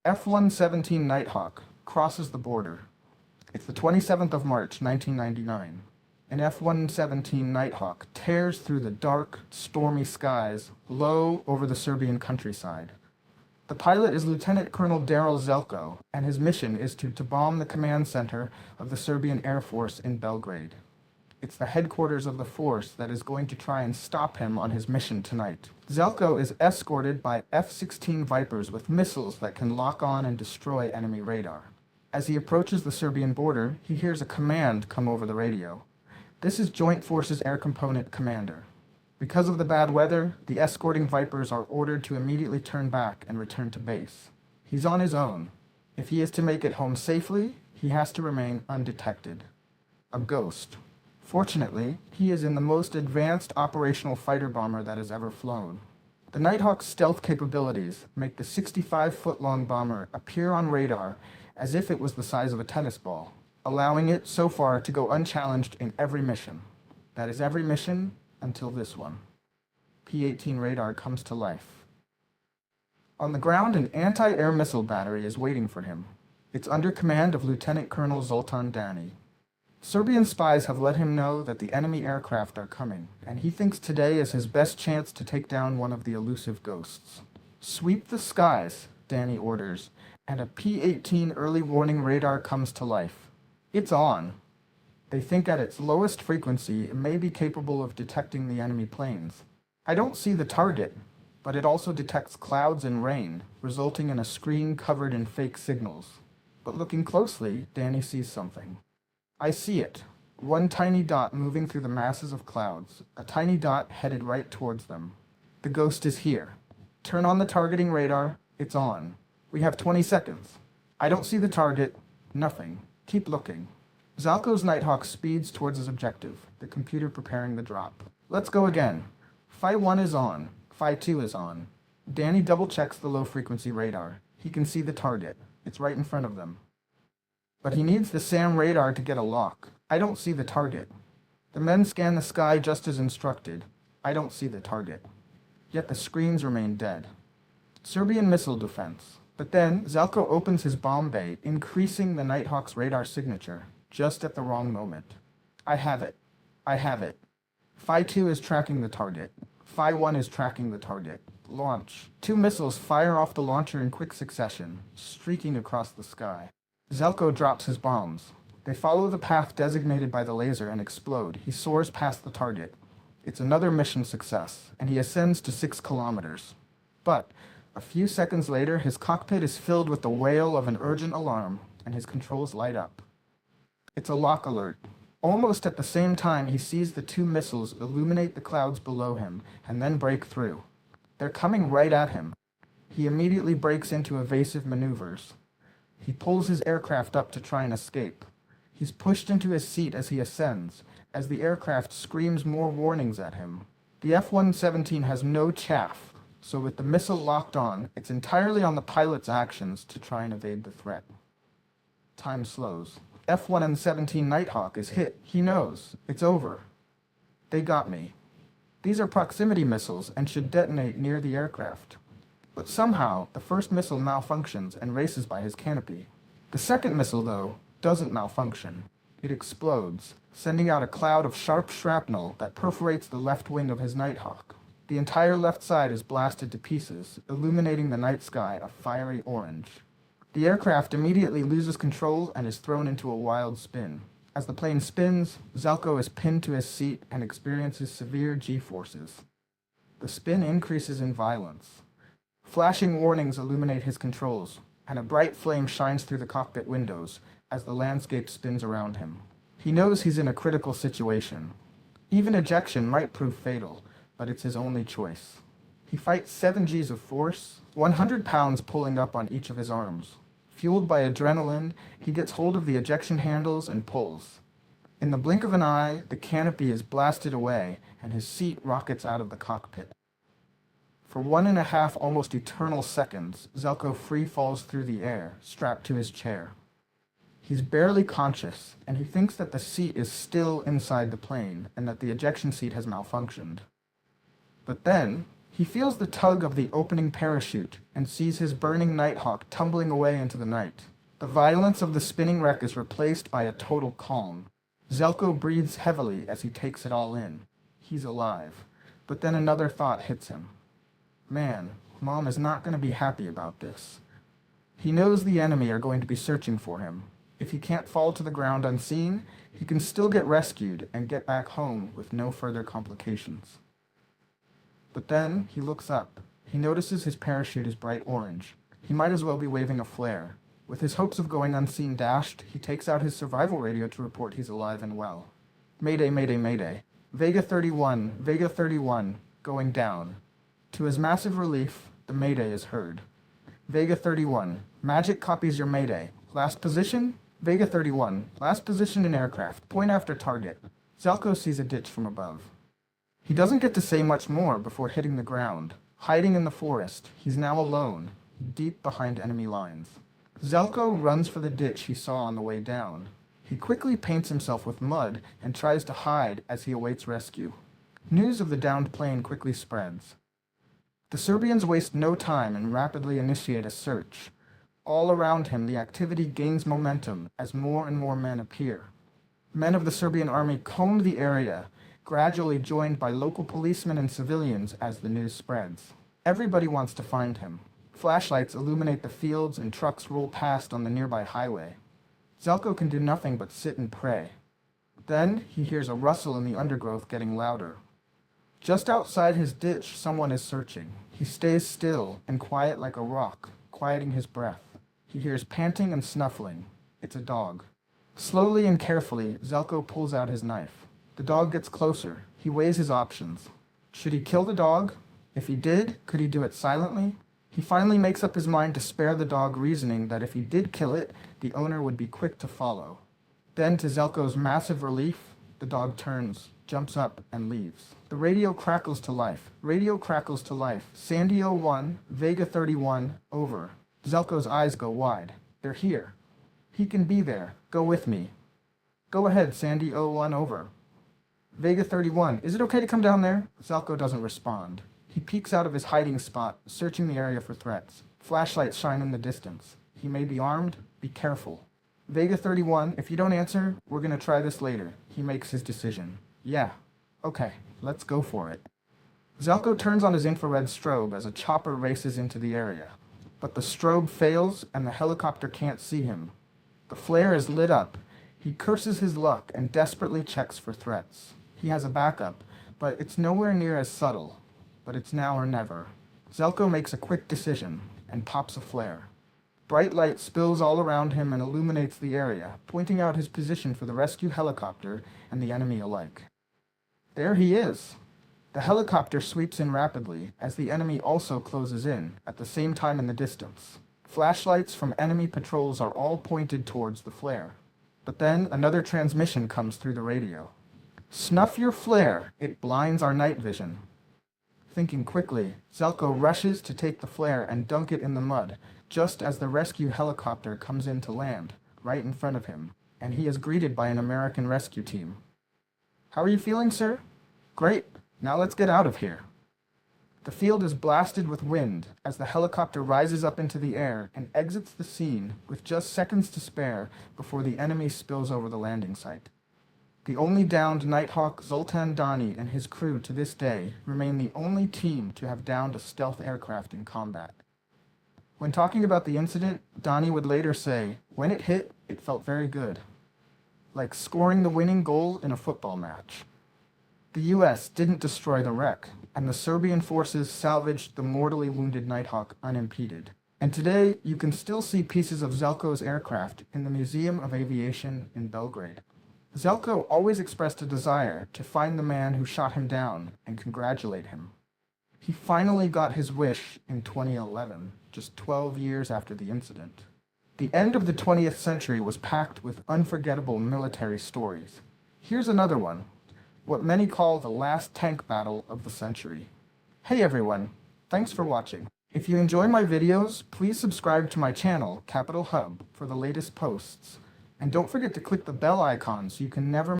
F-117 Nighthawk crosses the border. It's the 27th of March, 1999. An F-117 Nighthawk tears through the dark, stormy skies low over the Serbian countryside. The pilot is Lieutenant Colonel Darrell Zelko, and his mission is to bomb the command center of the Serbian Air Force in Belgrade. It's the headquarters of the force that is going to try and stop him on his mission tonight. Zelko is escorted by F-16 Vipers with missiles that can lock on and destroy enemy radar. As he approaches the Serbian border, he hears a command come over the radio. This is Joint Forces Air Component Commander. Because of the bad weather, the escorting Vipers are ordered to immediately turn back and return to base. He's on his own. If he is to make it home safely, he has to remain undetected. A ghost. Fortunately, he is in the most advanced operational fighter bomber that has ever flown. The Nighthawk's stealth capabilities make the 65-foot-long bomber appear on radar as if it was the size of a tennis ball, allowing it so far to go unchallenged in every mission. That is every mission until this one. P-18 radar comes to life. On the ground, an anti-air missile battery is waiting for him. It's under command of Lieutenant Colonel Zoltan Dani. Serbian spies have let him know that the enemy aircraft are coming, and he thinks today is his best chance to take down one of the elusive ghosts. Sweep the skies, Dani orders, and a P-18 early warning radar comes to life. It's on. They think at its lowest frequency it may be capable of detecting the enemy planes. I don't see the target, but it also detects clouds and rain, resulting in a screen covered in fake signals. But looking closely, Dani sees something. I see it. One tiny dot moving through the masses of clouds. A tiny dot headed right towards them. The ghost is here. Turn on the targeting radar. It's on. We have 20 seconds. I don't see the target. Nothing. Keep looking. Zalko's Nighthawk speeds towards his objective, the computer preparing the drop. Let's go again. Phi 1 is on. Phi 2 is on. Dani double-checks the low-frequency radar. He can see the target. It's right in front of them. But he needs the SAM radar to get a lock. I don't see the target. The men scan the sky just as instructed. I don't see the target. Yet the screens remain dead. Serbian missile defense. But then, Zelko opens his bomb bay, increasing the Nighthawk's radar signature, just at the wrong moment. I have it. I have it. Phi 2 is tracking the target. Phi 1 is tracking the target. Launch. 2 missiles fire off the launcher in quick succession, streaking across the sky. Zelko drops his bombs. They follow the path designated by the laser and explode. He soars past the target. It's another mission success, and he ascends to 6 kilometers. But a few seconds later, his cockpit is filled with the wail of an urgent alarm, and his controls light up. It's a lock alert. Almost at the same time, he sees the 2 missiles illuminate the clouds below him and then break through. They're coming right at him. He immediately breaks into evasive maneuvers. He pulls his aircraft up to try and escape. He's pushed into his seat as he ascends, as the aircraft screams more warnings at him. The F-117 has no chaff, so with the missile locked on, it's entirely on the pilot's actions to try and evade the threat. Time slows. F-117 Nighthawk is hit. He knows. It's over. They got me. These are proximity missiles and should detonate near the aircraft. But somehow, the first missile malfunctions and races by his canopy. The second missile, though, doesn't malfunction. It explodes, sending out a cloud of sharp shrapnel that perforates the left wing of his Nighthawk. The entire left side is blasted to pieces, illuminating the night sky a fiery orange. The aircraft immediately loses control and is thrown into a wild spin. As the plane spins, Zelko is pinned to his seat and experiences severe G-forces. The spin increases in violence. Flashing warnings illuminate his controls, and a bright flame shines through the cockpit windows as the landscape spins around him. He knows he's in a critical situation. Even ejection might prove fatal, but it's his only choice. He fights 7 Gs of force, 100 pounds pulling up on each of his arms. Fueled by adrenaline, he gets hold of the ejection handles and pulls. In the blink of an eye, the canopy is blasted away, and his seat rockets out of the cockpit. For 1.5 almost eternal seconds, Zelko free falls through the air, strapped to his chair. He's barely conscious, and he thinks that the seat is still inside the plane, and that the ejection seat has malfunctioned. But then, he He feels the tug of the opening parachute and sees his burning Nighthawk tumbling away into the night. The violence of the spinning wreck is replaced by a total calm. Zelko breathes heavily as he takes it all in. He's alive. But then another thought hits him. Man, Mom is not going to be happy about this. He knows the enemy are going to be searching for him. If he can't fall to the ground unseen, he can still get rescued and get back home with no further complications. But then he looks up. He notices his parachute is bright orange. He might as well be waving a flare. With his hopes of going unseen dashed, he takes out his survival radio to report he's alive and well. Mayday, mayday, mayday. Vega 31, going down. To his massive relief, the mayday is heard. Vega 31, Magic copies your mayday. Last position? Vega 31, last position in aircraft. Point after target. Zelko sees a ditch from above. He doesn't get to say much more before hitting the ground. Hiding in the forest, he's now alone, deep behind enemy lines. Zelko runs for the ditch he saw on the way down. He quickly paints himself with mud and tries to hide as he awaits rescue. News of the downed plane quickly spreads. The Serbians waste no time and rapidly initiate a search. All around him, the activity gains momentum as more and more men appear. Men of the Serbian army comb the area, gradually joined by local policemen and civilians as the news spreads. Everybody wants to find him. Flashlights illuminate the fields and trucks roll past on the nearby highway. Zelko can do nothing but sit and pray. Then he hears a rustle in the undergrowth getting louder. Just outside his ditch, someone is searching. He stays still and quiet like a rock, quieting his breath. He hears panting and snuffling. It's a dog. Slowly and carefully, Zelko pulls out his knife. The dog gets closer. He weighs his options. Should he kill the dog? If he did, could he do it silently? He finally makes up his mind to spare the dog, reasoning that if he did kill it, the owner would be quick to follow. Then, to Zelko's massive relief, the dog turns, jumps up, and leaves. The radio crackles to life. Radio crackles to life. Sandy 01, Vega 31, over. Zelko's eyes go wide. They're here. He can be there. Go with me. Go ahead, Sandy 01, over. Vega 31, is it okay to come down there? Zelko doesn't respond. He peeks out of his hiding spot, searching the area for threats. Flashlights shine in the distance. He may be armed. Be careful. Vega 31, if you don't answer, we're gonna try this later. He makes his decision. Yeah. Okay, let's go for it. Zelko turns on his infrared strobe as a chopper races into the area. But the strobe fails and the helicopter can't see him. The flare is lit up. He curses his luck and desperately checks for threats. He has a backup, but it's nowhere near as subtle. But it's now or never. Zelko makes a quick decision and pops a flare. Bright light spills all around him and illuminates the area, pointing out his position for the rescue helicopter and the enemy alike. There he is. The helicopter sweeps in rapidly as the enemy also closes in, at the same time in the distance. Flashlights from enemy patrols are all pointed towards the flare. But then another transmission comes through the radio. Snuff your flare, it blinds our night vision. Thinking quickly, Zelko rushes to take the flare and dunk it in the mud, just as the rescue helicopter comes in to land, right in front of him, and he is greeted by an American rescue team. How are you feeling, sir? Great, now let's get out of here. The field is blasted with wind as the helicopter rises up into the air and exits the scene with just seconds to spare before the enemy spills over the landing site. The only downed Nighthawk, Zoltan Dani, and his crew to this day remain the only team to have downed a stealth aircraft in combat. When talking about the incident, Dani would later say, "When it hit, it felt very good. Like scoring the winning goal in a football match." The US didn't destroy the wreck, and the Serbian forces salvaged the mortally wounded Nighthawk unimpeded. And today, you can still see pieces of Zelko's aircraft in the Museum of Aviation in Belgrade. Zelko always expressed a desire to find the man who shot him down and congratulate him. He finally got his wish in 2011, just 12 years after the incident. The end of the 20th century was packed with unforgettable military stories. Here's another one, what many call the last tank battle of the century. Hey everyone, thanks for watching. If you enjoy my videos, please subscribe to my channel, Capital Hub, for the latest posts. And don't forget to click the bell icon so you can never